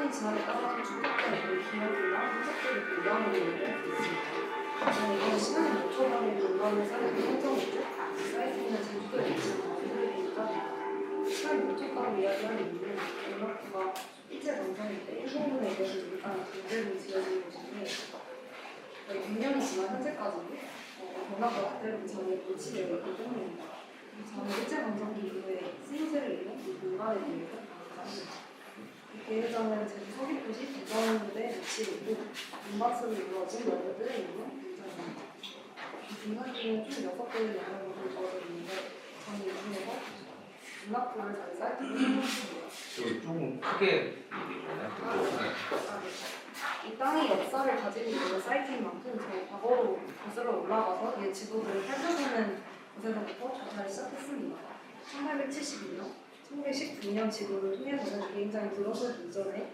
시간이 지남에 따라서 축적된 기억이나 흔적들이 불가능한 일을 있습니다. 이건 시간이 몇 초 만에 물건을 사이트에 선정했고 사이트는 제주도에 위치한 라이브러리니까 시간이 몇 초 동안 이야기하는 이유는 연락부가 일제 감성일 때 일본군에 이것을 일단 강제로 지어진 것인데 거의 100년이 지난 현재까지 연락부가 그대로 장에 고치되어 있기 때문입니다. 저는 일제 감성기 이후에 쓰임새를 잃은 이 공간에 대해서 말합니다. 계획장은 제주 서귀포시 대전부대 위치이고 문박스로 이루어진 연료들에 있는 공장입니다. 이 공장에는 총 6개의 연료들이 이루어져 있는데 저는 이 중에서 문학부를 잘 사이트로 사용했습니다. 조금 크게 얘기해주나요? 이 땅이 역사를 가지고 있는 사이트인 만큼 저 과거로 거슬러 올라가서 이 지도들을 펼쳐보는 곳에서부터 조사를 시작했습니다. 1872년 1919년 지도를 통해서는 비행장이 들어서기 이전에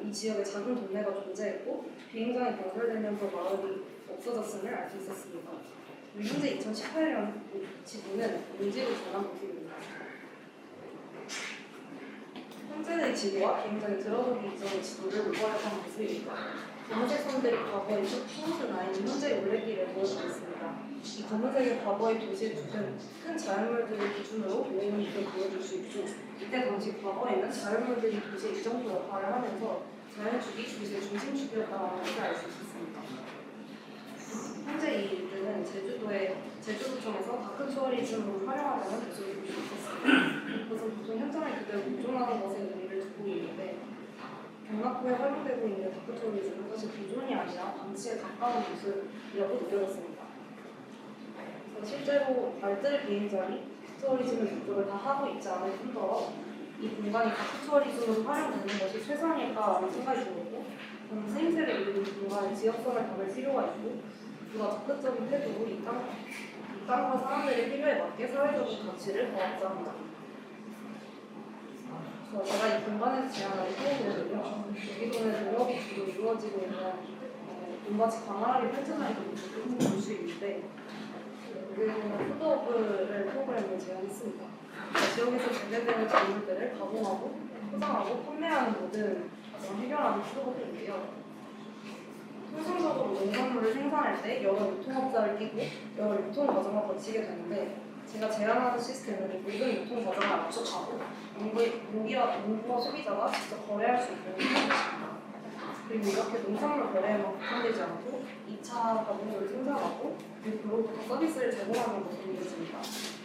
이 지역에 작은 동네가 존재했고 비행장이 건설되면서 마을이 없어졌음을 알 수 있었습니다. 현재 2018년 지도는 인지로 전환 모습입니다. 현재의 지도와 비행장이 들어서기 이전의 지도를 모발해서 모습입니다. 검은색 선들이 과거의 플로트 라인이 현재의 올레길을 보여주고 있습니다. 이 검은색의 과거의 도시의 큰 자연물들을 기준으로 모임을 보여줄 수 있고 이때 당시 과거에는 자연물들이 도시의 이정도 역할을 하면서 자연축이 도시의 중심축이었다는 것을 알 수 있습니다. 현재 이 일들은 제주도청에서 다크 투어리즘으로 활용하려는 모습을 볼 수 있었습니다. 그래서 보통 현장을 그대로 보존하는 것에 의미를 두고 있는데 경락부에 활용되고 있는 다크 투어리즘은 사실 보존이 아니라 방치에 가까운 모습이라고 느껴졌습니다. 실제로 알뜰 비행장이 투어리즘의 목적을 다 하고 있지 않을 뿐더러 이 공간이 다크 투어리즘으로 활용되는 것이 최선일까라는 생각이 들었고 저는 쓰임새를 이루는 공간에 지역성을 담을 필요가 있고 보다 적극적인 태도로 이 땅과 사람들의 필요에 맞게 사회적인 가치를 더하고자 합니다. 제가 이 공간에서 제안한 프로그램은요, 여기서는 농업이 주로 이루어지고 있는 돈밭이 광활하게 펼쳐져 있는 도시인데 여기서는 푸드업을 프로그램을 제안했습니다. 지역에서 재배되는 작물들을 가공하고 포장하고 판매하는 모든 과정을 해결하는 푸드업인데요. 통상적으로 농산물을 생산할 때 여러 유통업자를 끼고 여러 유통 과정을 거치게 되는데 제가 제안하는 시스템은 모든 유통 과정을 압축하고 농부와 소비자가 직접 거래할 수 있는 것입니다. 그리고 이렇게 농산물 거래에만 국한되지 않고 2차 가공물을 생산하고 그리고 그로부터 서비스를 제공하는 것으로 이루어집니다.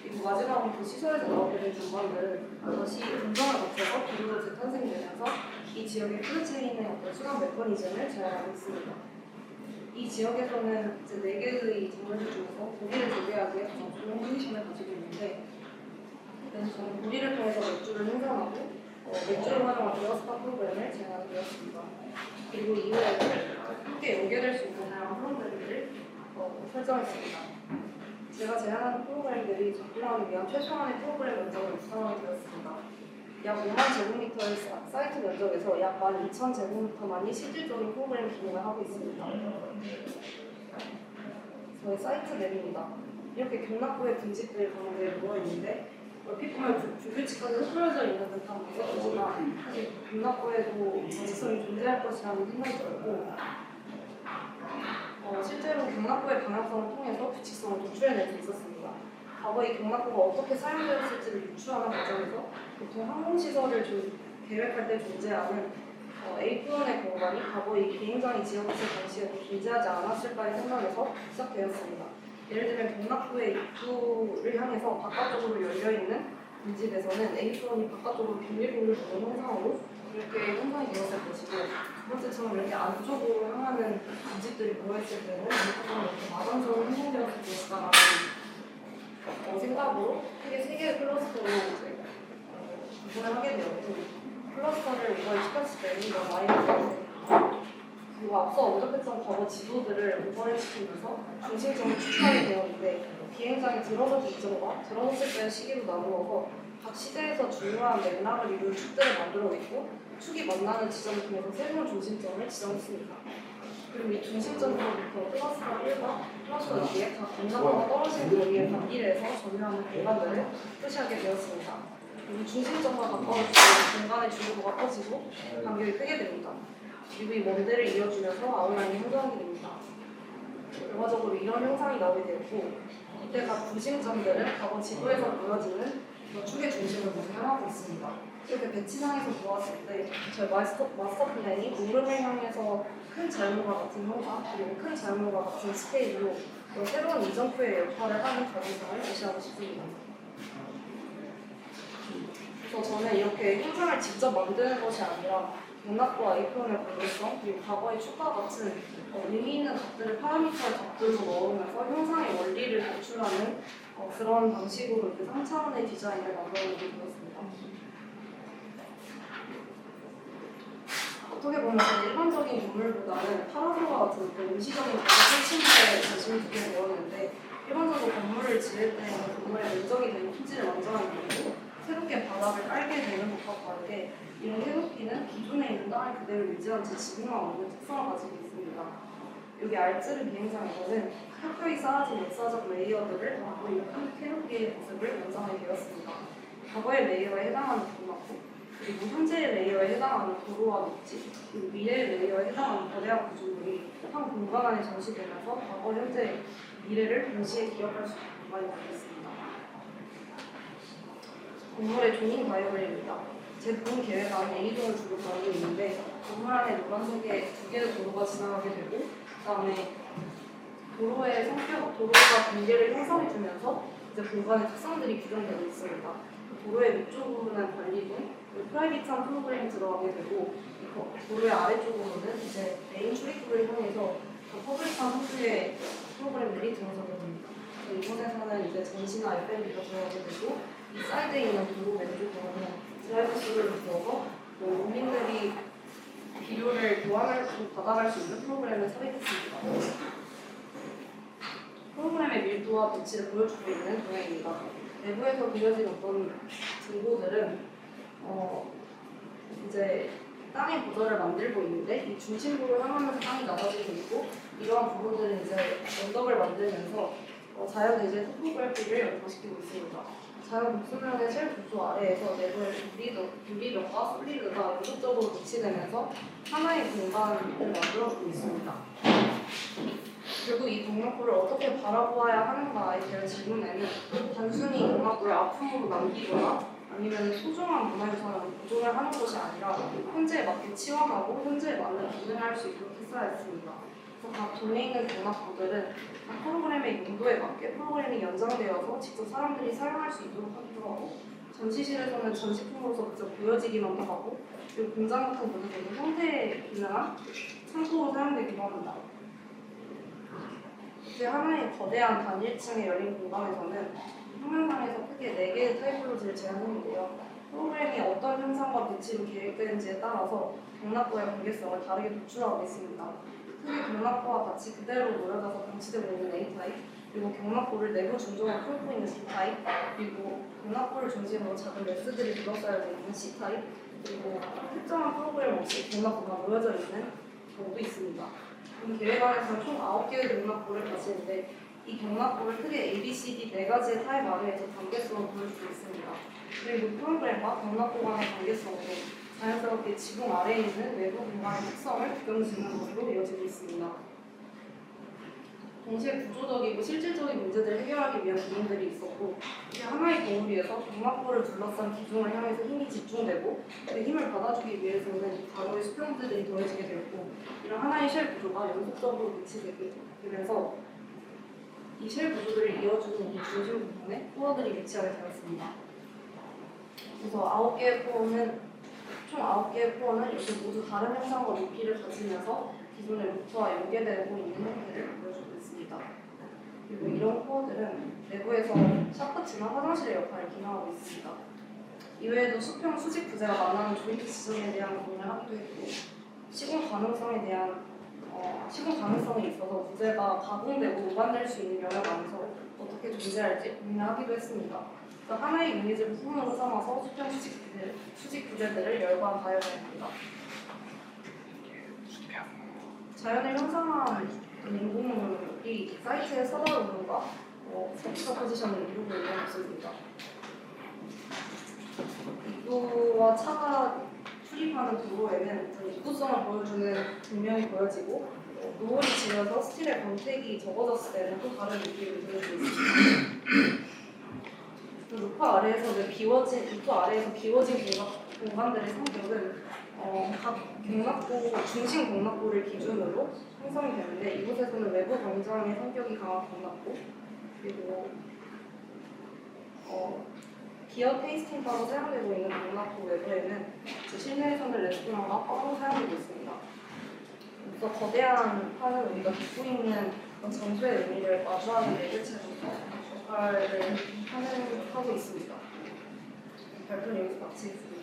그리고 마지막으로 그 시설에서 나오게 된 전반들은 다시 공정을 거쳐서 비료로 재탄생되면서 이 지역의 푸드체인의 어떤 순환 메커니즘을 제안하고 있습니다. 이 지역에서는 이제 4개의 작물들 중에서 고기를 재배하기에 가장 좋은 컨디션을 가지고 있는데 그래서 저는 고기를 통해서 맥주를 생산하고 맥주를 활용한 베어스파 프로그램을 제안드렸습니다. 그리고 이후에는 함께 연계될 수 있는 다양한 프로그램들을 설정했습니다. 제가 제안하는 프로그램들이 접근하기 위한 최소한의 프로그램 면적을 구성하게 되었습니다. 약 5만 제곱미터의 사이트 면적에서 약 12,000제곱미터만이 실질적인 프로그램 기능을 하고 있습니다. 저의 사이트 맵입니다. 이렇게 경락부의 군집들 가운데 누워있는데 얼핏 보면 불규칙하게 흐트러져 있는 듯한 모습이지만 사실 경락부에도 정체성이 존재할 것이라는 생각이 들었고 실제로 경락부의 방향성을 통해서 규칙성을 도출해낼 수 있었습니다. 과거 이 경락부가 어떻게 사용되었을지를 유추하는 과정에서 보통 항공시설을 계획할 때 존재하는 A+1의 공간이 과거 이 비행장이 지어졌을 당시에도 존재하지 않았을까의 생각에서 시작되었습니다. 예를 들면 경락부의 입구를 향해서 바깥쪽으로 열려있는 군집에서는 A+1이 바깥쪽으로 비밀문을 보는 형상으로 이렇게 형성이 되었을 것이고 두 번째처럼 이렇게 안쪽으로 향하는 군집들이 모여있을 때는 이렇게 마감처럼 형성되었을 것이다라는 생각으로 크게 3개의 클러스터로 구분을 하게 되었고 클러스터를 오버헤드시켰을 때는 이런 라인을 그리고 앞서 언급했던 과거 지도들을 오버헤드시키면서 중심점을 추출하게 되었는데 비행장이 들어서기 이전과 들어섰을 때의 시기로 나누어서 각 시대에서 중요한 맥락을 이루는 축들을 만들어냈고 축이 만나는 지점을 통해서 새로운 중심점을 지정했습니다. 그리고 이 중심점으로부터 플러스터 1과 플러스터 2의 각 공간과 떨어진 거리의 관계에서 점유하는 공간들을 표시하게 되었습니다. 이 중심점과 가까워지고 공간의 주도가 커지고 간격이 크게 됩니다. 그리고 이 원대를 이어주면서 아웃라인이 형성하게 됩니다. 결과적으로 이런 형상이 나오게 되었고 이때 각 중심점들은 과거 지도에서 보여지는 축의 중심을 모두 향하고 있습니다. 이렇게 배치상에서 보았을 때 저희 마스터 플랜이 무릎을 향해서 큰 잘모가 같은 형상 그리고 큰 잘모가 같은 스케일로 새로운 이점표의 역할을 하는 가능성을 제시하고 싶습니다. 그래서 저는 이렇게 형상을 직접 만드는 것이 아니라 맥락과 A표현의 관계성 그리고 과거의 축과 같은 의미 있는 값들을 파라미터의 값들로 넣으면서 형상의 원리를 도출하는 그런 방식으로 이렇게 3차원의 디자인을 만들어내게 되었습니다. 어떻게 보면 일반적인 건물보다는 파라솔과 같은 임시적인 설치물에 관심을 두게 되었는데 일반적으로 건물을 지을 때는 건물의 면적이 되는 토지를 완전하게 되고 새롭게 바닥을 깔게 되는 것과 다르게 이런 해놓기는 기존에 있는 땅을 그대로 유지한 채 지붕만 없는 특성을 가지고 있습니다. 여기 알츠르 비행장에서는 켜켜이 쌓아진 역사적 레이어들을 담고 있는 해놓기의 모습을 연상하게 되었습니다. 과거의 레이어에 해당하는 고막고 그리고 현재의 레이어에 해당하는 도로와 녹지, 그리고 미래의 레이어에 해당하는 거대한 구조물이 한 공간 안에 전시되면서 과거, 현재, 미래를 동시에 기억할 수 있는 공간이 되겠습니다. 건물의 조인 다이어그램입니다. 제 본 계획안에 A동을 주로 가지고 있는데 건물 안에 노란색에 2개의 도로가 지나가게 되고 그 다음에 도로의 성격, 도로가 경계를 형성해주면서 이제 공간의 특성들이 규정되어 있습니다. 도로의 위쪽으로는 관리등, 프라이빗한 프로그램이 들어가게 되고 도로의 아래쪽으로는 이제 메인 출입구를 통해서 퍼블릭한 형태의 프로그램들이 들어서게 됩니다. 이곳에서는 이제 전시나 FMB가 들어가게 되고 이 사이드에 있는 도로 왼쪽으로는 드라이브 스루를 두어서 국민들이 비료를 받아갈 수 있는 프로그램을 삽입했습니다. 프로그램의 밀도와 배치를 보여주고 있는 동영입니다. 내부에서 그려진 어떤 증거들은 이제 땅의 보절을 만들고 있는데 이 중심부를 향하면서 땅이 낮아지고 있고 이러한 부분들은 이제 언덕을 만들면서 자연 대지의 토포그래피를 연상시키고 있습니다. 자연 복수면의 실 구조 아래에서 내부의 유리벽과 솔리드가 연속적으로 배치되면서 하나의 공간을 만들어주고 있습니다. 결국 이 동막골을 어떻게 바라보아야 하는가에 대한 질문에는 단순히 동막골을 아픔으로 남기거나 아니면 소중한 문화유산을 보존을 하는 것이 아니라 현재에 맞게 치환하고 현재에 맞는 기능을 할 수 있도록 했어야 했습니다. 그래서 각 동에 있는 동막골들은 각 프로그램의 용도에 맞게 프로그램이 연장되어서 직접 사람들이 사용할 수 있도록 하기도 하고 전시실에서는 전시품으로서 그저 보여지기만 하고 그리고 공장 같은 곳에서는 형태에 기능한 창고로 사용되기도 합니다. 그 하나의 거대한 단일층의 열린 공간에서는 평면상에서 크게 4개의 타입플로즈를 제한했는데요. 프로그램이 어떤 형상과 배치로 계획되는지에 따라서 경락고의 관계성을 다르게 도출하고 있습니다. 크게 경락고와 같이 그대로 모여져서 방치되고 있는 A타입, 그리고 경락고를 내부 중정으로 풀고 있는 B타입, 그리고 경락고를 중심으로 작은 매스들이 둘러싸여 있는 C타입, 그리고 특정한 프로그램 없이 경락고가 모여져 있는 경우도 있습니다. 이 계획안에서는 총 9개의 경락고를 가지는데 이 경락고를 크게 A, B, C, D 4가지의 타입 아래에서 관계성을 보여주고 있습니다. 그리고 경락고과 경락고 간의 관계성으로 자연스럽게 지붕 아래에 있는 외부 공간의 특성을 규정짓는 것으로 이어지고 있습니다. 동시에 구조적이고 실질적인 문제들을 해결하기 위한 기능들이 있었고 이게 하나의 덩어리에서 경락고를 둘러싼 기둥을 향해서 힘이 집중되고 그 힘을 받아주기 위해서는 과거의 수평들이 더해지게 되었고 이런 하나의 쉘 구조가 연속적으로 배치되면서 이 쉘 구조들을 이어주는 이 중심 부분에 코어들이 배치하게 되었습니다. 그래서 총 9개의 코어는 이렇게 모두 다른 형상과 높이를 가지면서 기존의 루트와 연계되고 있는 형태를 보여주고 있습니다. 그리고 이런 코어들은 내부에서 샤프트나 화장실의 역할을 기능하고 있습니다. 이외에도 수평 수직 부재가 만나는 조인트 지점에 대한 고민을 하기도 했고 시공 가능성이 있어서 부재가 가공되고 오반될 수 있는 영역 안에서 어떻게 존재할지 고민을 하기도 했습니다. 그래서 하나의 유닛을 부분으로 삼아서 수평 수직 부재들을 열거한 다이어그램입니다. 자연을 형상화한 인공물이 사이트의 서버 부분과 스태티커 포지션을 이루고 있는 모습입니다. 도로와 차가 출입하는 도로에는 입구성을 보여주는 분명히 보여지고 노을이 지면서 스틸의 광택이 적어졌을 때는 또 다른 느낌을 들을 수 있습니다. 루프 아래에서 비워진 공간들의 성격은 각 경락고, 중심 경락고를 기준으로 형성이 되는데 이곳에서는 외부 광장의 성격이 강한 경락고 그리고 기어 테이스팅바로 사용되고 있는 경락고 외부에는 실내에서는 레스토랑과 바로 사용되고 있습니다. 그래서 거대한 판은 우리가 듣고 있는 그런 장소의 의미를 마주하는 매개체로서 역할을 하고 있습니다. 발표는 여기서 마치겠습니다.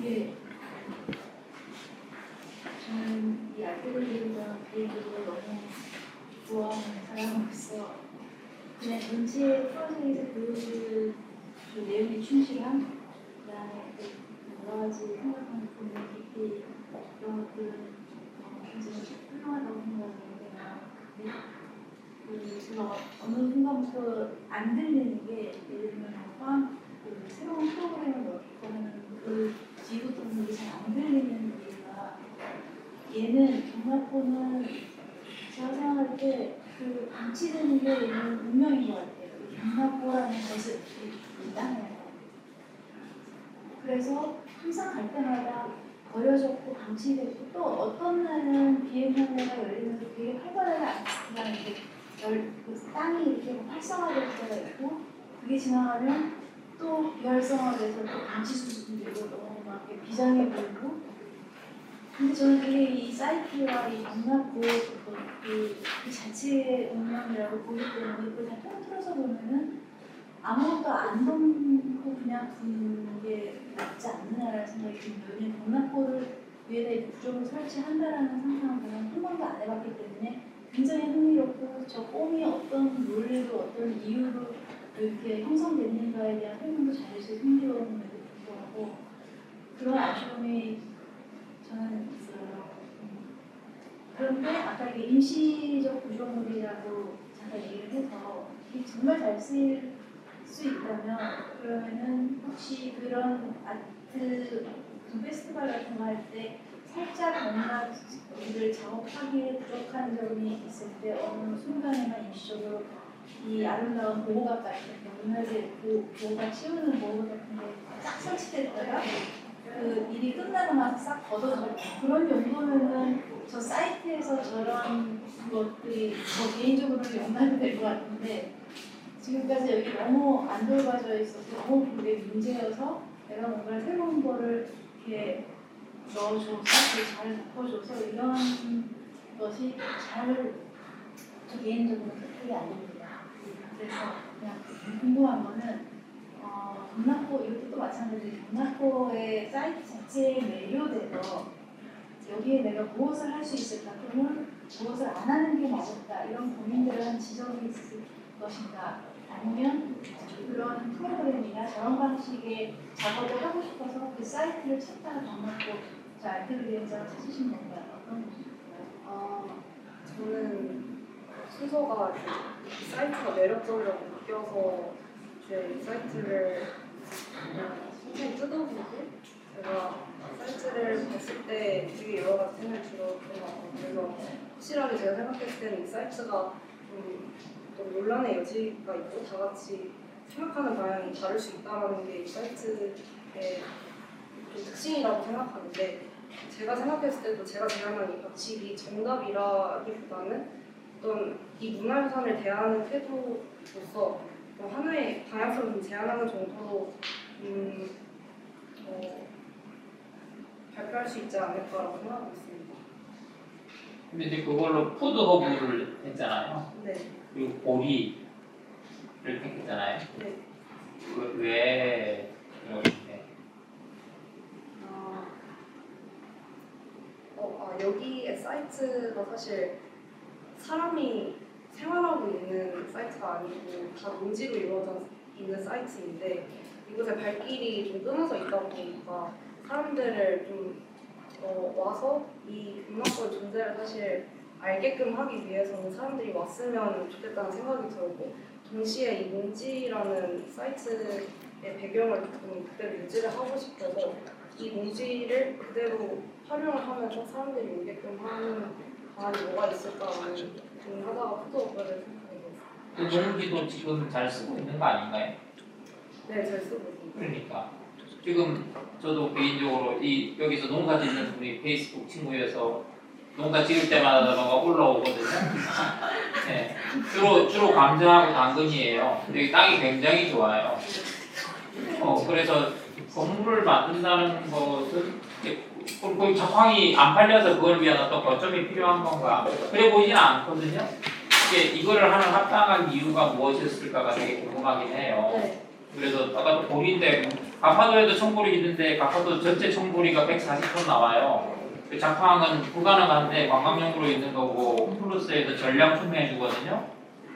네. 저는 이 아트리에가 개인적으로 너무 좋아하는 사람으로서 그냥 전체 프로젝트에서 그 내용에 충실함, 그다음에 여러 가지 생각하는 부분을 깊이 이런 것들은 굉장히 훌륭하다고 생각하는데 제가 어느 순간부터 안 들리는 게 예를 들면 새로운 프로그램을 넣고 하는 그 뒤부터는 이게 잘 안 들리는 이유가 얘는 경락고는 제가 생각할 때 그 방치되는 게 얘는 운명인 것 같아요. 이 경락고라는 것을 이 땅에 그래서 항상 갈 때마다 버려졌고 방치되고 또 어떤 날은 비행하느라 열리면서 되게 활발하게 그냥 이렇게 그 땅이 이렇게 활성화될 때가 있고 그게 지나가면 또 비활성화돼서 또 방치 수준되고 너무 막 이렇게 비장해 보이고 근데 저는 그게 이 사이트와 이 경락고 그 자체의 운명이라고 보기 때문에 그걸 다 통틀어서 보면은 아무것도 안 넣고 그냥 두는 게 낫지 않느냐라는 생각이 듭니다. 왜냐면 경락고를 위에다 이렇게 구조를 설치한다라는 상상을 저는 한 번도 안 해봤기 때문에 굉장히 흥미롭고 저 꼼이 어떤 논리로 어떤 이유로 이렇게 형성됐는가에 대한 설명도 잘해서 흥미로움에도 불구하고 그런 아쉬움이 저는 있어요. 그런데 아까 이게 임시적 구조물이라고 잠깐 얘기를 해서 이게 정말 잘 쓰일 수 있다면 그러면은 혹시 그런 아트 페스티벌 같은 거 할 때 살짝 뭔가 우리를 작업하기에 부족한 점이 있을 때 어느 순간에나 임시적으로 이 아름다운 보호각 같은 게 문화재 보호각 씌우는 보호각 같은 게 싹 설치됐다가 그 일이 끝나고 나서 싹 걷어져 그런 정도면은 저 사이트에서 저런 것들이 저 개인적으로는 연관이 될 것 같은데 지금까지 여기 너무 안 돌봐져 있어서 너무 그게 문제여서 내가 뭔가 새로운 거를 이렇게 넣어줘서 잘 덮어줘서 이런 것이 잘 저 개인적으로 그게 아닙니다. 그래서 그냥 궁금한 거는 경락고 이것도 마찬가지로 경락고의 사이트 자체에 매료돼서 여기에 내가 무엇을 할 수 있을까 또는 무엇을 안 하는 게 맞을까 이런 고민들을 한 지점이 있을 것인가 아니면 그런 프로그램이나 저런 방식의 작업을 하고 싶어서 그 사이트를 찾다가 경락고 저 아트리에서 찾으신 건가요? 어떤 것인가요? 저는 순서가 이 사이트가 매력적이라고 느껴서 이 사이트를 그냥 천천히 뜯어보고 제가 사이트를 봤을 때 되게 여러 가지 생각이 들었던 것 같아요. 그래서 확실하게 제가 생각했을 때는 이 사이트가 좀 논란의 여지가 있고 다 같이 생각하는 방향이 다를 수 있다는 게 이 사이트의 좀 특징이라고 생각하는데 제가 생각했을 때도 제가 제안한 이 법칙이 정답이라기보다는 어떤 이 문화유산을 대하는 태도로서 하나의 방향성을 좀 제안하는 정도로 발표할 수 있지 않을까라고 생각하고 있습니다. 근데 이제 그걸로 푸드 허브를 했잖아요. 네. 그리고 보리를 택했잖아요. 네. 왜 이렇게? 여기의 사이트가 사실 사람이 생활하고 있는 사이트가 아니고 다 문지로 이루어져 있는 사이트인데 이곳에 발길이 좀 끊어져 있다 보니까 사람들을 좀 와서 이 경락고의 존재를 사실 알게끔 하기 위해서는 사람들이 왔으면 좋겠다는 생각이 들고 동시에 이 몽지라는 사이트의 배경을 좀 그대로 유지를 하고 싶어서 이 몽지를 그대로 활용을 하면서 사람들이 오게끔 하는 방안이 뭐가 있을까라는 고민하다가 푸드워크를 생각하게 됐어요. 그 농기도 지금 잘 쓰고 있는 거 아닌가요? 네, 잘 쓰고 있습니다. 그러니까 지금 저도 개인적으로 이 여기서 농사 짓는 분이 페이스북 친구여서 농사 지을 때마다 뭔가 올라오거든요. 네. 주로 감자하고 당근이에요. 근데 이 땅이 굉장히 좋아요. 그래서 건물을 만든다는 것은 거의 작황이 안 팔려서 그걸 위한 어떤 거점이 필요한 건가 그래 보이진 않거든요. 이거를 하는 합당한 이유가 무엇이었을까가 되게 궁금하긴 해요. 네. 그래서 아까 또 보리인데 가파도에도 청보리 있는데 가파도 전체 청보리가 140톤 나와요. 그 작황은 불가능한데 관광용으로 있는 거고 홈플러스에서 전량 판매해 주거든요.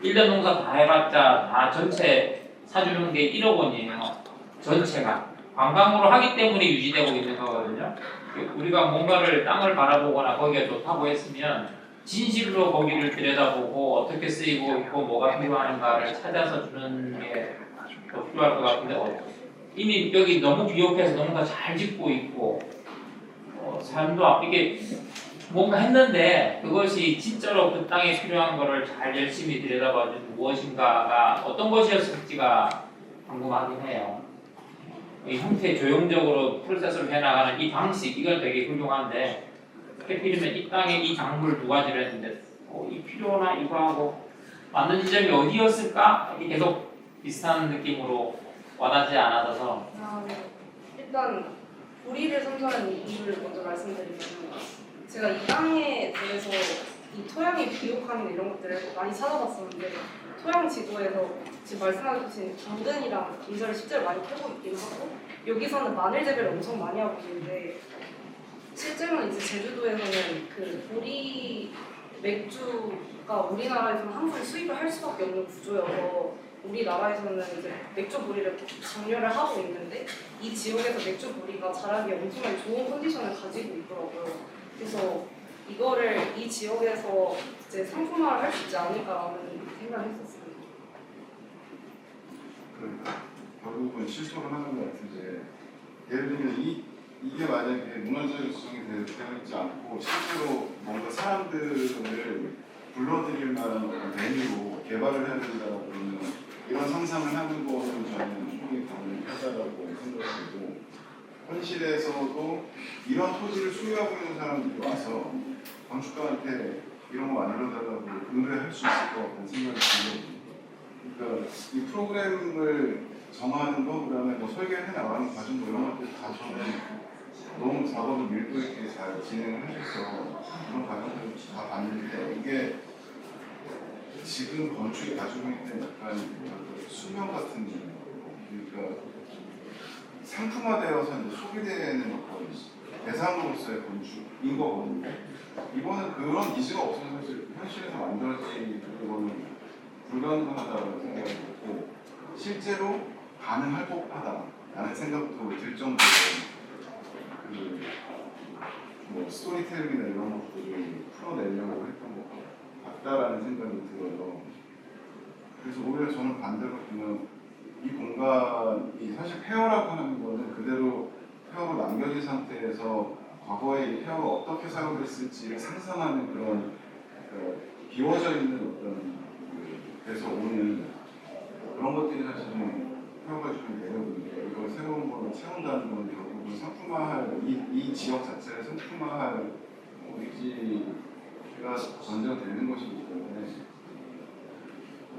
1년 농사 다 해봤자 다 전체 사주는 게 1억 원이에요. 전체가 관광으로 하기 때문에 유지되고 있는 거거든요. 우리가 뭔가를 땅을 바라보거나 거기가 좋다고 했으면 진실로 거기를 들여다보고 어떻게 쓰이고 있고 뭐가 필요한가를 찾아서 주는 게 더 필요할 것 같은데 이미 여기 너무 비옥해서 농사 잘 짓고 있고 삶도 이게 뭔가 했는데 그것이 진짜로 그 땅에 필요한 거를 잘 열심히 들여다봐준 무엇인가가 어떤 것이었을지가 궁금하긴 해요. 이 형태 조형적으로 프로세스를 해나가는 이 방식 이건 되게 훌륭한데 하필이면 이 땅에 이 작물 두 가지를 했는데 이 필요나 이거하고 맞는 지점이 어디였을까? 이게 계속 비슷한 느낌으로 와닿지 않아서 네. 일단 보리를 선정한 이유를 먼저 말씀드리면 제가 이 땅에 대해서 이 토양의 비옥함이나 이런 것들을 많이 찾아봤었는데 토양 지도에서 지금 말씀하신 당근이랑 감자를 실제로 많이 캐고 있긴 하고 여기서는 마늘 재배를 엄청 많이 하고 있는데 실제로는 이제 제주도에서는 그 보리 맥주가 우리나라에서는 항상 수입을 할 수밖에 없는 구조여서 우리나라에서는 이제 맥주 보리를 장려를 하고 있는데 이 지역에서 맥주 보리가 자라기에 엄청나게 좋은 컨디션을 가지고 있더라고요. 그래서 이거를 이 지역에서 이제 상품화를 할 수 있지 않을까라는 생각을 했었어요. 결국은 실토를 하는 것 같은데 예를 들면 이게 만약에 문화적인 구성이 되어 있지 않고 실제로 뭔가 사람들을 불러들일 만한 어떤 메뉴로 개발을 해야 된다고 그러면 이런 상상을 하는 거는 저는 충분히 가능하다고 생각하고 현실에서도 이런 토지를 소유하고 있는 사람들이 와서 건축가한테 이런 거 만들어달라고 의뢰할 수 있을 것 같다는 생각이 들거든요. 그러니까 이 프로그램을 정하는 거, 그다음에 뭐 설계해 나가는 과정 뭐 이런 것들 다 저는 너무 작업을 밀도 있게 잘 진행을 하셔서 그런 과정들을 다 봤는데 이게 지금 건축이 가지고 있는 약간 수명 같은 그러니까 상품화되어서 이제 소비되는 어떤 대상으로서의 건축인 거거든요. 이거는 그런 기지가 없어서 사실 현실에서 만들어지는 거는 불가능하다고 생각이 들고 실제로 가능할 법하다라는 생각도 들 정도로 뭐 스토리텔링이나 이런 것들을 풀어내려고 했던 것 같다라는 생각이 들어요. 그래서 오히려 저는 반대로 보면 이 공간이 사실 폐허라고 하는 거는 그대로 폐허로 남겨진 상태에서 과거에 이 폐허가 어떻게 사용됐을지를 상상하는 그런 비워져 있는 어떤 그래서 오는 그런 것들이 사실은 폐허가 주는 매력인데 이걸 새로운 걸로 채운다는 건 결국은 상품화할 이 지역 자체를 상품화할 의지가 전제되는 것이기 때문에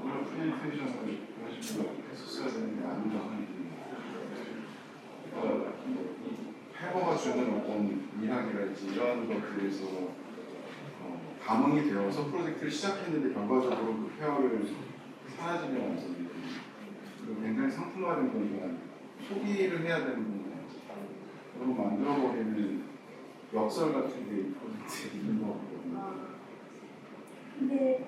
오히려 프리젠테이션을 그런 식으로 했었어야 되는 게 아닌가 하는 그러니까 이 폐허가 주는 어떤 이야기랄지 이런 것들에서 감흥이 되어서 프로젝트를 시작했는데 결과적으로 그 폐허를 사라지게 만드는 굉장히 상품화된 공간, 소비를 해야 되는 공간 그로 만들어버리는 역설 같은 게 이 프로젝트에 있는 것 같거든요. 근데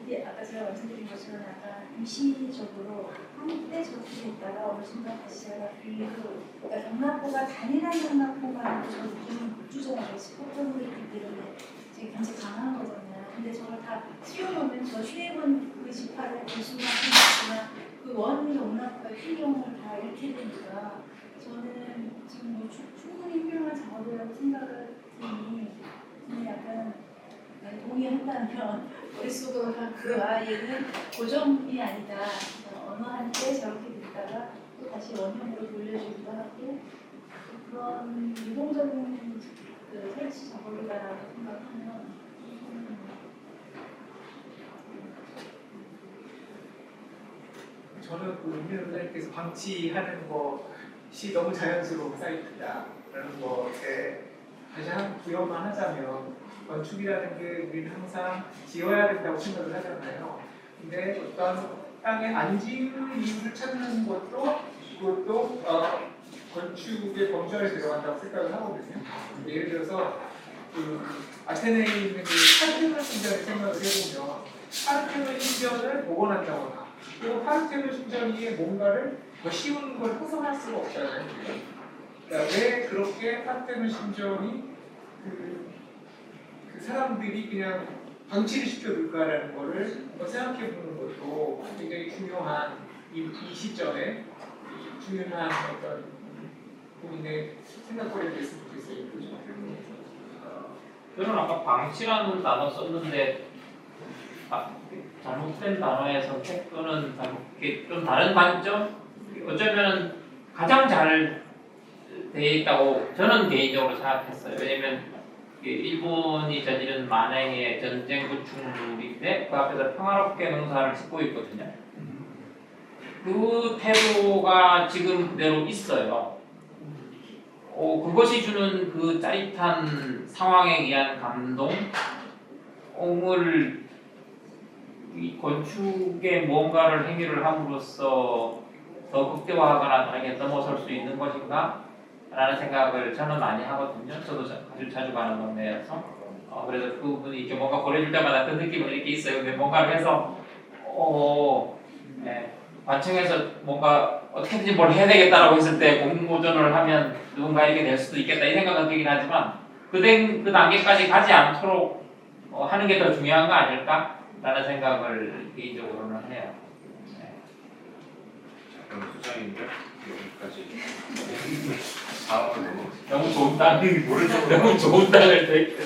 이게 아까 제가 말씀드린 것처럼 약간 임시적으로 한때 저렇게 있다가 어느 순간 다시 제가 그러니까 경락고가 단일한 경락고가 저 느낌이 못 주잖아요. 스포터로 있기 때문에 되게 굉장히 강한 거잖아요. 근데 저걸 다 씌워놓으면 저 쉐입은 그 지파를 볼 수만 있지만 그 원용납과 필용을 다 잃게 되니까 저는 지금 뭐 충분히 훌륭한 작업이라고 생각을 드니 저는 약간 동의한다면 머릿속으로 그 아이는 고정이 아니다. 어느 한때 저렇게 됐다가 또 다시 원형으로 돌려주기도 하고 그런 유동적인 그 설치 작업이다라고 생각하면 저는 그 윤민호 선생님께서 방치하는 것이 너무 자연스러운 사이트다라는 것에 다시 한 기억만 하자면 건축이라는 게 우리는 항상 지어야 된다고 생각을 하잖아요. 근데 어떤 땅에 안 지을 이유를 찾는 것도 그것도 건축의 범주 안에 들어간다고 생각을 하거든요. 예를 들어서 그 아테네에 있는 그 파르테논 신전을 생각을 해보면 파르테논 신전을 복원한다거나 또 파르테논 신전이 뭔가를 더 쉬운 걸 형성할 수가 없잖아요. 그러니까 왜 그렇게 파르테논 신전이 그 사람들이 그냥 방치를 시켜둘까라는 거를 한번 생각해보는 것도 굉장히 중요한 이 시점에 중요한 어떤 본인의 생각거리가 됐으면 좋겠어요. 그렇죠? 저는 아까 방치라는 단어 썼는데 잘못된 단어의 선택 또는 좀 다른 관점 어쩌면 가장 잘 돼 있다고 저는 개인적으로 생각했어요. 왜냐면 일본이 저지른 만행의 전쟁 구축물인데 그 앞에서 평화롭게 농사를 짓고 있거든요. 그 태도가 지금 그대로 있어요. 그것이 주는 그 짜릿한 상황에 의한 감동을 이 건축에 무언가를 행위를 함으로써 더 극대화하거나 다르게 넘어설 수 있는 것인가? 라는 생각을 저는 많이 하거든요. 저도 아주 자주 가는 동네여서 그래서 그분이 이렇게 뭔가 보내줄 때마다 그 느낌은 이렇게 있어요. 근데 뭔가를 해서 관청에서 뭔가 어떻게든지 뭘 해야 되겠다라고 했을 때 공모전을 하면 누군가 이렇게 될 수도 있겠다 이 생각은 들긴 하지만 그 단계까지 가지 않도록 하는 게 더 중요한 거 아닐까라는 생각을 개인적으로는 해요. 그럼 수장인데 여기까지 다음으로 넘어가겠습니다. 너무 좋은 땅이 모르죠. 너무 좋은 땅을 돼.